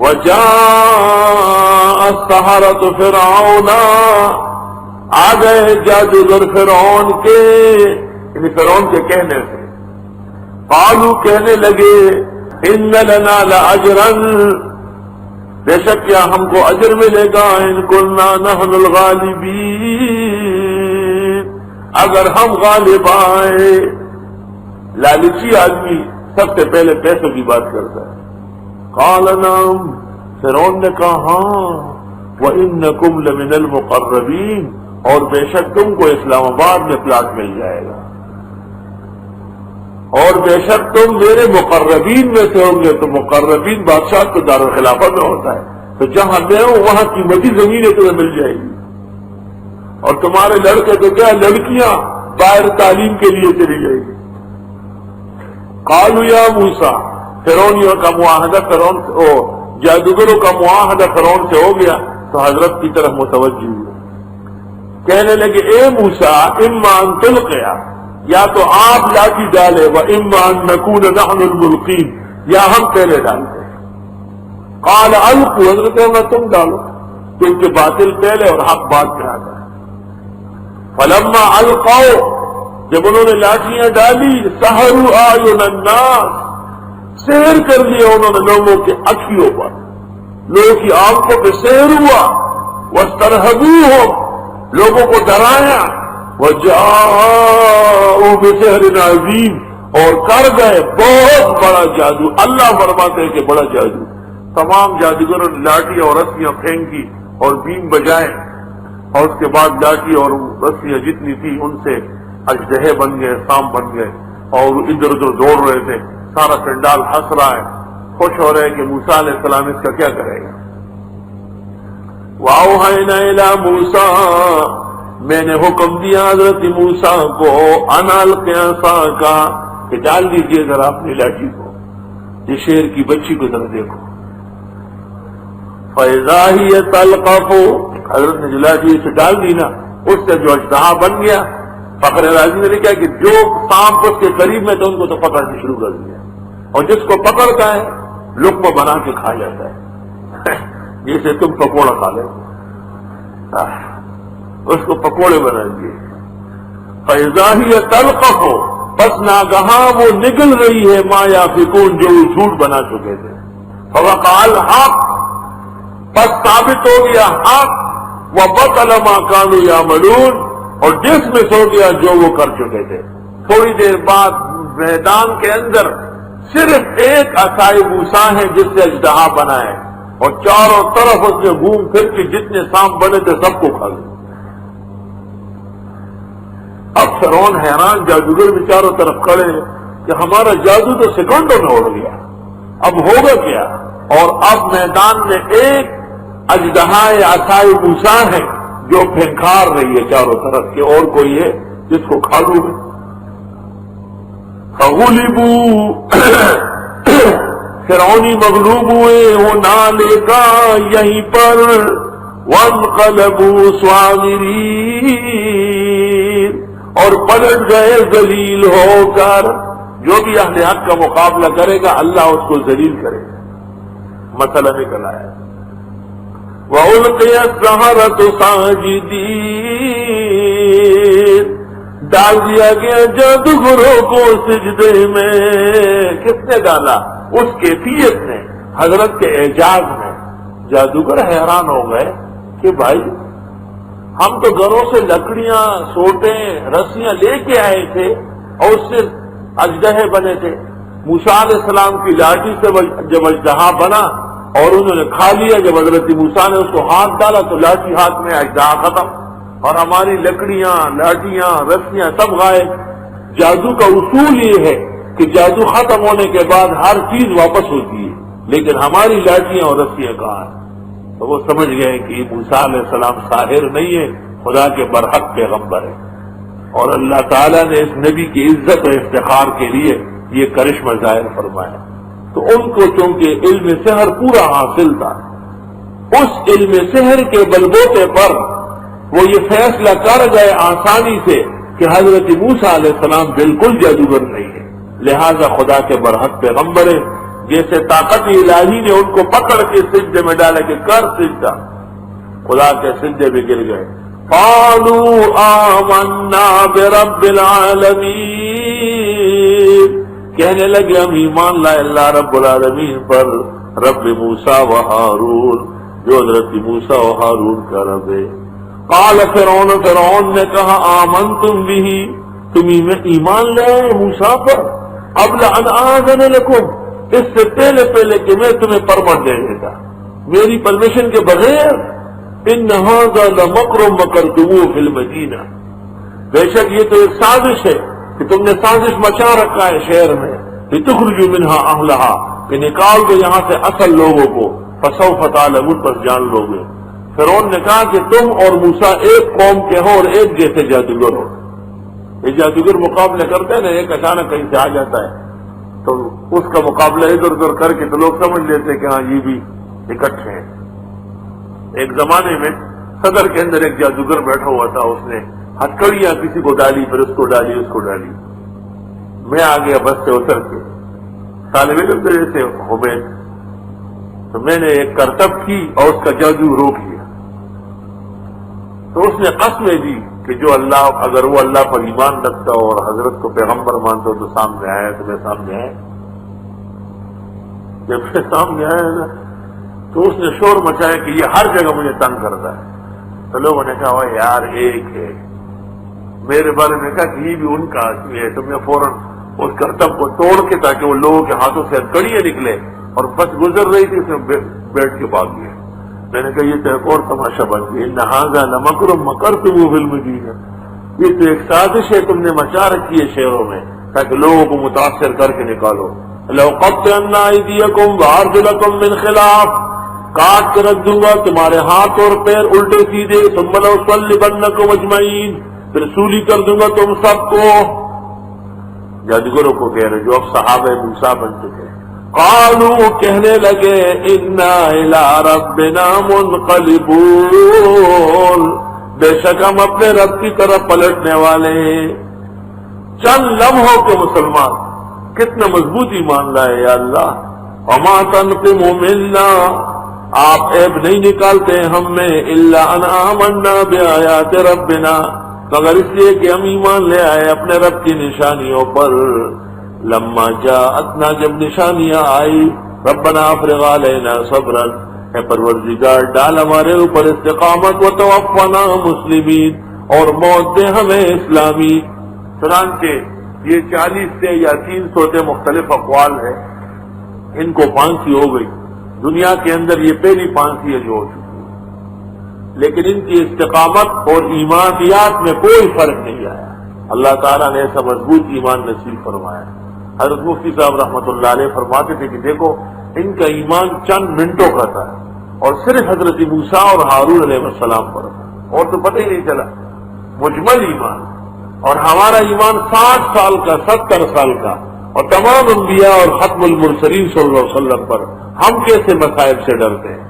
وجاء السحرة فرعون، آ گئے جادوگر فرعون کے، یعنی فرعون کے کہنے سے. قالوا کہنے لگے ان لنا لاجرا، بے شک کیا ہم کو اجر ملے گا، ان كنا نحن الغالبین، اگر ہم غالب آئے. لالچی آدمی سب سے پہلے پیسوں کی بات کرتا ہے. قال نعم، فرعون نے کہا ہاں، وانکم لمن المقربین، اور بے شک تم کو اسلام آباد میں پلاٹ مل جائے گا، اور بے شک تم میرے مقربین میں سے ہوں گے. تو مقربین بادشاہ تو دارالخلافہ میں ہوتا ہے، تو جہاں میں ہوں وہاں قیمتی زمینیں تمہیں مل جائے گی. اور تمہارے لڑکے تو کیا لڑکیاں باہر تعلیم کے لیے چلی جائے گی. قالوا یا موسیٰ، فرعونیوں کا معاہدہ فرعون سے، جادوگروں کا معاہدہ فرعون سے ہو گیا تو حضرت کی طرف متوجہ ہوئے. کہنے لگے اے موسیٰ اما ان تلقیا، یا تو آپ لاٹھی ڈالے، واما ان نکون نحن الملقین، یا ہم پہلے ڈالتے ہیں. قال القوا، حضرت نے تم ڈالو، کیونکہ باطل پہلے اور حق بعد میں آتا ہے. فلما القوا، جب انہوں نے لاٹیاں ڈالی، سحروا اعین الناس، سحر کر دیا انہوں نے لوگوں کے اکھیوں پر، لوگوں کی آنکھوں پہ سحر ہوا. واسترهبوهم، لوگوں کو ڈرایا. وجاءوا بسحر عظیم، اور کر گئے بہت بڑا جادو. اللہ فرماتے ہیں کہ بڑا جادو. تمام جادوگروں نے لاٹھی اور رسیاں پھینکی اور بیم بجائے، اور اس کے بعد لاٹھی اور رسیاں جتنی تھی ان سے اژدہے بن گئے، سانپ بن گئے، اور ادھر ادھر دوڑ رہے تھے. سارا پنڈال ہنس رہا ہے، خوش ہو رہے ہیں کہ موسیٰ علیہ السلام اس کا کیا کرے گا. وَأَوْحَيْنَا إِلَىٰ مُوسَىٰ، میں نے حکم دیا حضرت موسیٰ کو، أَنْ أَلْقِ عَصَاكَ، کہ ڈال دیجیے ذرا اپنی لاٹھی کو. یہ شیر کی بچی کو ذرا دیکھو. فَإِذَا هِيَ تَلْقَفُ، حضرت نے جو لاٹھی سے ڈال دی نا، اس سے جو اژدہا بن گیا. فخر رازی نے لکھا کہ جو سانپ اس کے قریب میں تھے ان کو تو پکڑنا شروع کر دیا، اور جس کو پکڑتا ہے لقمہ بنا کے کھا جاتا ہے، جیسے تم پکوڑا کھا لے، اس کو پکوڑے بنا دیے. فَإِذَا هِيَ تَلْقَفُ، پس ناگہاں وہ نگل رہی ہے، ما یافکون، جو وہ جھوٹ بنا چکے تھے. فَوَقَعَ الْحَقُّ، پس ثابت ہو گیا حق. وَبَطَلَ مَا كَانُوا يَعْمَلُونَ، اور جس میں سو گیا جو وہ کر چکے تھے. تھوڑی دیر بعد میدان کے اندر صرف ایک عصائے موسیٰ ہے جس سے اژدہا بنا ہے، اور چاروں طرف اس نے گھوم پھر کے جتنے سانپ بنے تھے سب کو کھا لیا. اب فرعون حیران، جادوگر بھی چاروں طرف کھڑے ہیں کہ ہمارا جادو تو سیکنڈوں میں اڑ گیا، اب ہوگا کیا. اور اب میدان میں ایک اژدہا عصائے موسیٰ ہے جو پھنکار رہی ہے چاروں طرف کے، اور کوئی ہے جس کو کھا لوں گے. فغلبوا، فرعونی مغلوب ہوئے، وہ نہ لے گا یہیں پر. وانقلبوا صاغرین، اور پلٹ گئے ذلیل ہو کر. جو بھی اہل حق کا مقابلہ کرے گا اللہ اس کو ذلیل کرے گا. مسئلہ نکل آیا. وَأُلْقِيَ السَّحَرَةُ سَاجِدِينَ، ڈال دیا گیا جادوگروں کو سجدے میں. کس نے ڈالا؟ اس کیفیت نے، حضرت کے اعجاز میں. جادوگر حیران ہو گئے کہ بھائی ہم تو گھروں سے لکڑیاں، سوٹیں، رسیاں لے کے آئے تھے اور اس سے اژدہے بنے تھے. موسیٰ علیہ السلام کی لاٹھی سے جب اژدہا بنا اور انہوں نے کھا لیا، جب حضرت موسیٰ نے اس کو ہاتھ ڈالا تو لاٹھی ہاتھ میں، اژدہا ختم، اور ہماری لکڑیاں، لاٹیاں، رسیاں سب غائب. جادو کا اصول یہ ہے کہ جادو ختم ہونے کے بعد ہر چیز واپس ہوتی ہے، لیکن ہماری لاٹیاں اور رسیاں کہاں ہیں؟ تو وہ سمجھ گئے کہ موسیٰ علیہ السلام ساحر نہیں ہے، خدا کے برحق پیغمبر ہے. اور اللہ تعالیٰ نے اس نبی کی عزت و افتخار کے لیے یہ کرشمہ ظاہر فرمایا. تو ان کو چونکہ علم سحر پورا حاصل تھا، اس علم سحر کے بلبوتے پر وہ یہ فیصلہ کر گئے آسانی سے کہ حضرت موسیٰ علیہ السلام بالکل جادوگر نہیں ہے، لہذا خدا کے برحق پیغمبر ہے. جیسے طاقت الہی نے ان کو پکڑ کے سجدے میں ڈالا کہ کر سجدہ، خدا کے سجدے میں گر گئے. قالوا آمنا برب العالمین، کہنے لگے ہم ایمان لائے اللہ رب العالمین پر، رب موسیٰ و ہارون، جو حضرت موسیٰ و ہارون کا رب ہے. قال فرعون نے کہا آمنتم به، تم ایمان لے موسیٰ پر، قبل ان آذن لکم، اس سے پہلے کہ میں تمہیں پرمٹ دے دیتا، میری پرمیشن کے بغیر. ان ھذا لمکر مکرتموہ فی المدینہ، بے شک یہ تو ایک سازش ہے کہ تم نے سازش مچا رکھا ہے شہر میں، لتخرجوا منہا اہلہا، کہ نکال دو یہاں سے اصل لوگوں کو، فسوف تعلمون، پر جان لو گے. فرعون نے کہا کہ تم اور موسیٰ ایک قوم کے ہو اور ایک جیسے جادوگر ہو. یہ جادوگر مقابلے کرتے ہیں نا، ایک اچانک کہیں سے آ جاتا ہے تو اس کا مقابلہ ادھر ادھر کر کے تو لوگ سمجھ لیتے کہ ہاں یہ بھی اکٹھے ہیں. ایک زمانے میں صدر کے اندر ایک جادوگر بیٹھا ہوا تھا، اس نے ہتھکڑیاں کسی کو ڈالی، پھر اس کو ڈالی، اس کو ڈالی. میں آ گیا بس سے اتر کے، طالب علم سے حمید، تو میں نے ایک کرتب کی اور اس کا جادو روک لیا. تو اس نے قسمیں دی کہ جو اللہ، اگر وہ اللہ پر ایمان رکھتا ہو اور حضرت کو پیغمبر مانتا ہو تو سامنے آیا. تو میں سامنے آیا، جب میں سامنے آیا نا تو اس نے شور مچایا کہ یہ ہر جگہ مجھے تنگ کرتا ہے. تو لوگوں نے کہا یار ایک ہے، میرے بارے میں کہا کہ یہ بھی ان کا آدمی ہے. تو میں فوراً اس کرتب کو توڑ کے تاکہ وہ لوگوں کے ہاتھوں سے ہتھکڑیاں نکلے، اور بس گزر رہی تھی اس میں بیٹھ کے بھاگ گیا. میں نے کہا یہ تو ایک اور تماشا بن گیا. ان ھذا لمکر مکرتموہ فی المدینہ، یہ تو ایک سازش ہے تم نے مچا رکھی ہے شہروں میں تاکہ لوگوں کو متاثر کر کے نکالو. لأقطعن أيديكم وأرجلكم من خلاف، کاٹ کے رکھ دوں گا تمہارے ہاتھ اور پیر الٹے سیدھے. ثم لأصلبنكم أجمعين، پھر سولی کر دوں گا تم سب کو. جادوگروں کو کہہ رہے جو اب صحابہ موسیٰ بن چکے. قالوا، کہنے لگے انا الى ربنا منقلبون، بے شک ہم اپنے رب کی طرف پلٹنے والے ہیں. چند لمحوں کے مسلمان کتنا مضبوط ایمان لائے یا اللہ. وما تنقم منا، آپ عیب نہیں نکالتے ہم میں، الا ان آمنا بآیات ربنا، مگر اس لیے کہ ہم ایمان لے آئے اپنے رب کی نشانیوں پر. لما جاءتنا، جب نشانیاں آئی، ربنا افرغ علینا صبرا، اے پروردگار ڈال ہمارے اوپر استقامت، وتوفنا مسلمین، اور موت دے ہمیں اسلامی. چنانچہ یہ 40 سے یا 300 سے مختلف اقوال ہیں، ان کو پھانسی ہو گئی. دنیا کے اندر یہ پہلی پھانسی ہے جو ہو چکی ہے، لیکن ان کی استقامت اور ایمانیات میں کوئی فرق نہیں آیا. اللہ تعالیٰ نے ایسا مضبوط ایمان نصیب فرمایا. حضرت مفتی صاحب رحمۃ اللہ علیہ فرماتے تھے کہ دیکھو ان کا ایمان چند منٹوں کا تھا، اور صرف حضرت موسیٰ اور ہارون علیہ السلام پر تھا، اور تو پتہ ہی نہیں چلا. مجمل ایمان. اور ہمارا ایمان 60 سال کا، 70 سال کا، اور تمام انبیاء اور ختم المرسلین صلی اللہ علیہ وسلم پر. ہم کیسے مصائب سے ڈرتے ہیں؟